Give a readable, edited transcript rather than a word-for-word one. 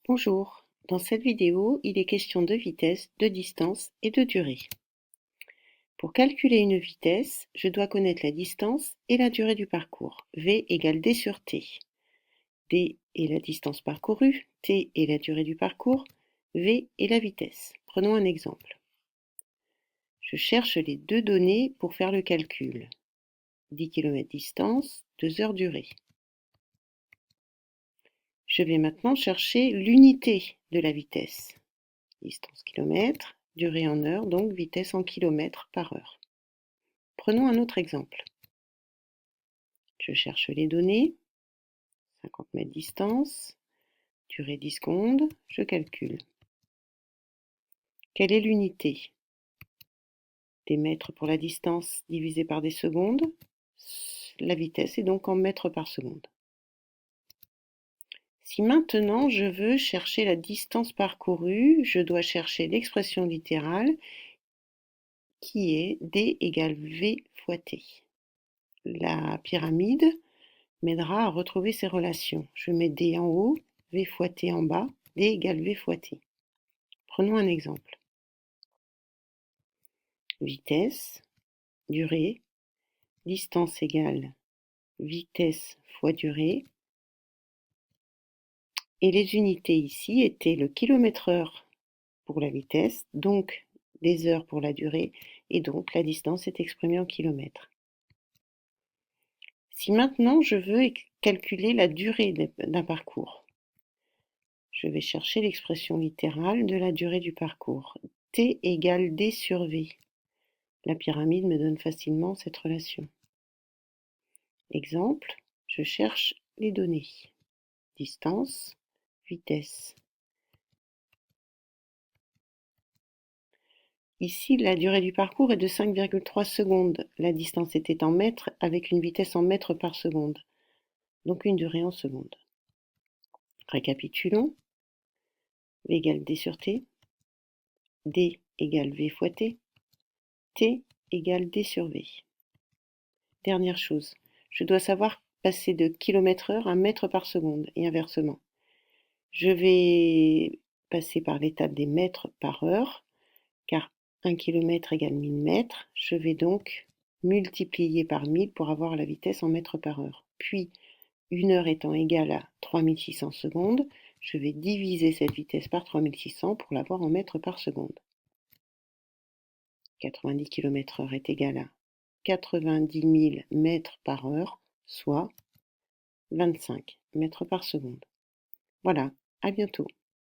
Bonjour, dans cette vidéo, il est question de vitesse, de distance et de durée. Pour calculer une vitesse, je dois connaître la distance et la durée du parcours. V égale D sur T. D est la distance parcourue, T est la durée du parcours, V est la vitesse. Prenons un exemple. Je cherche les deux données pour faire le calcul. 10 km distance, 2 heures durée. Je vais maintenant chercher l'unité de la vitesse. Distance kilomètre, durée en heure, donc vitesse en kilomètres par heure. Prenons un autre exemple. Je cherche les données, 50 mètres distance, durée 10 secondes, je calcule. Quelle est l'unité? Des mètres pour la distance divisé par des secondes. La vitesse est donc en mètres par seconde. Si maintenant je veux chercher la distance parcourue, je dois chercher l'expression littérale qui est D égale V fois T. La pyramide m'aidera à retrouver ces relations. Je mets D en haut, V fois T en bas, D égale V fois T. Prenons un exemple. Vitesse, durée, distance égale vitesse fois durée. Et les unités ici étaient le kilomètre-heure pour la vitesse, donc des heures pour la durée, et donc la distance est exprimée en kilomètres. Si maintenant je veux calculer la durée d'un parcours, je vais chercher l'expression littérale de la durée du parcours. T égale D sur V. La pyramide me donne facilement cette relation. Exemple, je cherche les données. Distance, vitesse. Ici, la durée du parcours est de 5,3 secondes. La distance était en mètres avec une vitesse en mètres par seconde. Donc une durée en secondes. Récapitulons. V égale D sur T. D égale V fois T. T égale D sur V. Dernière chose, je dois savoir passer de km/h à mètres par seconde et inversement. Je vais passer par l'étape des mètres par heure, car 1 km égale 1000 mètres. Je vais donc multiplier par 1000 pour avoir la vitesse en mètres par heure. Puis, 1 heure étant égale à 3600 secondes, je vais diviser cette vitesse par 3600 pour l'avoir en mètres par seconde. 90 km/h est égal à 90 000 mètres par heure, soit 25 mètres par seconde. Voilà, à bientôt.